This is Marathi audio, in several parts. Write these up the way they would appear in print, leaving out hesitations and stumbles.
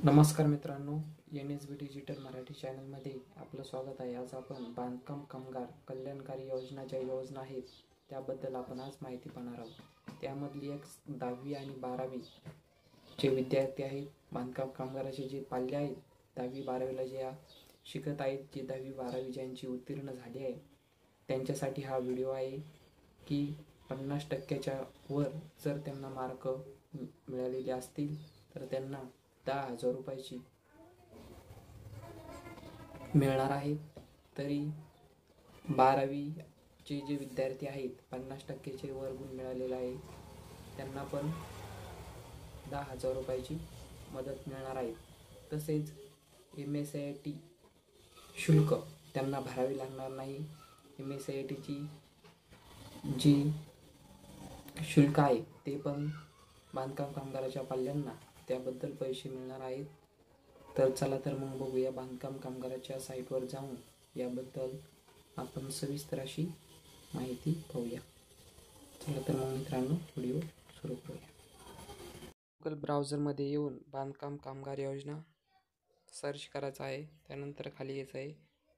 नमस्कार मित्रांनो, NSB डिजिटल मराठी चॅनलमध्ये आपलं स्वागत आहे. आज आपण बांधकाम कामगार कल्याणकारी योजनाच्या योजना आहेत त्याबद्दल आपण आज माहिती पाहणार आहोत. त्यामधली एक 10वी आणि 12वी चे विद्यार्थी आहेत. बांधकाम कामगाराचे जे पाल्य आहेत 10वी 12वीला जे शिकत आहेत, जे 10वी 12वी ज्यांची उत्तीर्ण झाली आहे त्यांच्यासाठी हा व्हिडिओ आहे की 50%च्या वर जर त्यांना मार्क मिळालेले असतील तर त्यांना 10,000 रुपयाची मिळणार आहेत. तरी 12वीचे जे विद्यार्थी आहेत 50%चे वर गुण मिळालेला आहे त्यांना पण 10,000 रुपयाची मदत मिळणार आहे. तसेच MSIT शुल्क त्यांना भरावे लागणार नाही. MSITची जी शुल्क आहे ते पण बांधकाम कामगाराच्या पाल्यांना त्याबद्दल पैसे मिळणार आहेत. तर चला तर मग बघूया बांधकाम कामगाराच्या साईटवर जाऊन याबद्दल आपण सविस्तर अशी माहिती पाहूया. चला तर मग मित्रांनो व्हिडिओ सुरू करूया. गुगल ब्राउझरमध्ये येऊन बांधकाम कामगार योजना सर्च करायचं आहे. त्यानंतर खाली यायचं आहे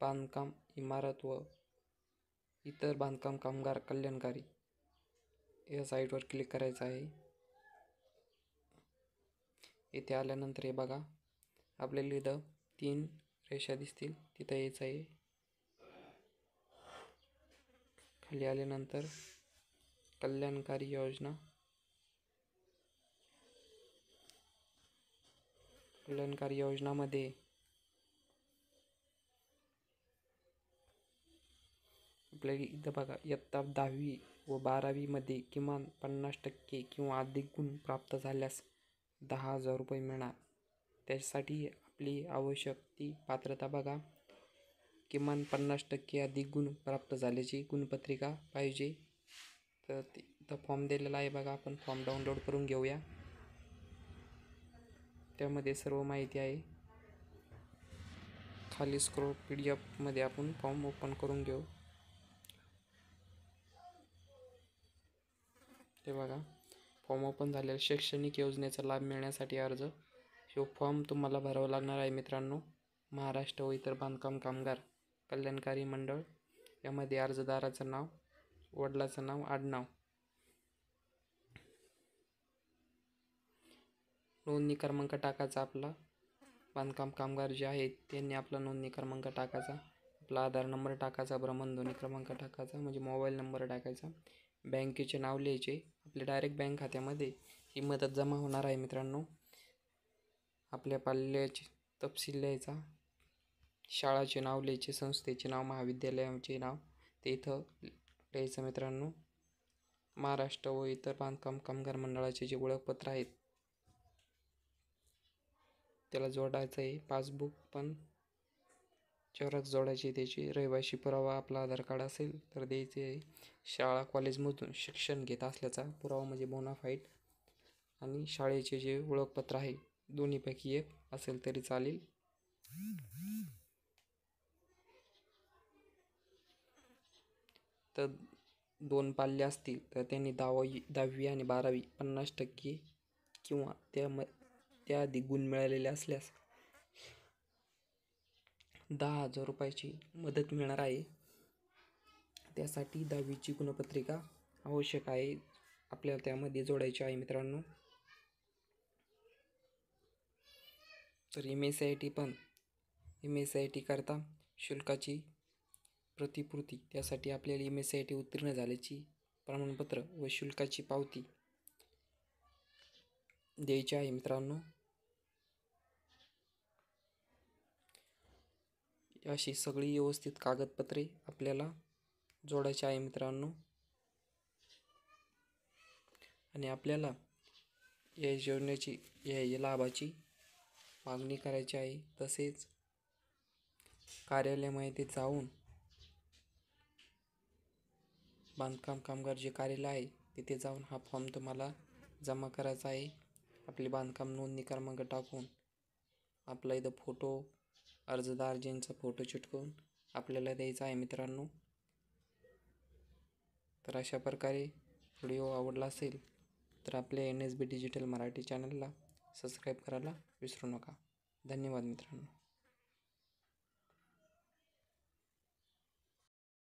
बांधकाम इमारत व इतर बांधकाम कामगार कल्याणकारी या साईटवर क्लिक करायचं आहे. इथे आल्यानंतर हे बघा आपल्याला इथं 3 रेषा दिसतील, तिथं यायचं आहे. खाली आल्यानंतर कल्याणकारी योजना, कल्याणकारी योजनामध्ये आपल्याला इथं बघा इयत्ता 10वी व 12वीमध्ये किमान 50% किंवा अधिक गुण प्राप्त झाल्यास 10,000 रुपये मिळणार. त्यासाठी आपली आवश्यक ती पात्रता बघा, किमान 50% अधिक गुण प्राप्त झाल्याची गुणपत्रिका पाहिजे. तर इथं फॉर्म दिलेला आहे बघा, आपण फॉर्म डाउनलोड करून घेऊया. त्यामध्ये सर्व माहिती आहे. खाली स्क्रोल PDF मध्ये आपण फॉर्म ओपन करून घेऊ. ते बघा फॉर्म ओपन झालेला. शैक्षणिक योजनेचा लाभ मिळण्यासाठी अर्ज, हा फॉर्म तुम्हाला भरावा लागणार आहे मित्रांनो. महाराष्ट्र व इतर बांधकाम कामगार कल्याणकारी मंडळ यामध्ये अर्जदाराचं नाव, वडिलाचं नाव, आडनाव, नोंदणी क्रमांक टाकायचा. आपला बांधकाम कामगार जे आहेत त्यांनी आपला नोंदणी क्रमांक टाकायचा, आपला आधार नंबर टाकायचा, भ्रमणध्वनी क्रमांक टाकायचा म्हणजे मोबाईल नंबर टाकायचा, बँकेचे नाव लिहायचे. आपल्या डायरेक्ट बँक खात्यामध्ये ही मदत जमा होणार आहे मित्रांनो. आपल्या पाल्याचे तपशील लिहायचा, शाळाचे नाव लिहायचे, संस्थेचे नाव, महाविद्यालयाचे नाव ते इथं लिहायचं मित्रांनो. महाराष्ट्र व इतर बांधकाम कामगार मंडळाचे जे ओळखपत्र आहेत त्याला जोडायचं आहे. पासबुक पण झेरॉक्स जोडायची त्याची. रहिवासी पुरावा आपला आधार कार्ड असेल तर द्यायचे आहे. शाळा कॉलेजमधून शिक्षण घेत असल्याचा पुरावा म्हणजे बोनाफाईड, आणि शाळेचे जे ओळखपत्र आहे दोन्हीपैकी एक असेल तरी चालेल. तर 2 पाल्य असतील तर त्यांनी 10वी आणि 12वी 50% किंवा त्या अधिक गुण मिळालेले असल्यास 10,000 रुपयाची मदत मिळणार आहे. त्यासाठी 10वीची गुणपत्रिका आवश्यक आहे, आपल्याला त्यामध्ये जोडायची आहे मित्रांनो. तर MSIT करता शुल्काची प्रतिपूर्ती, त्यासाठी आपल्याला MSIT उत्तीर्ण झाल्याची प्रमाणपत्र व शुल्काची पावती द्यायची आहे मित्रांनो. अशी सगळी व्यवस्थित कागदपत्रे आपल्याला जोडायची आहे मित्रांनो. आणि आपल्याला या योजनेची या लाभाची मागणी करायची आहे. तसेच कार्यालयामध्ये जाऊन बांधकाम कामगार जे कार्यालय आहे तिथे जाऊन हा फॉर्म तुम्हाला जमा करायचा आहे. आपली बांधकाम नोंदणी क्रमांक टाकून आपला इथं फोटो, अर्जदार ज्यांचा फोटो चिटकवून आपल्याला द्यायचा आहे मित्रांनो. तर अशा प्रकारे व्हिडिओ आवडला असेल तर आपल्या NSB डिजिटल मराठी चॅनलला सबस्क्राईब करायला विसरू नका. धन्यवाद मित्रांनो.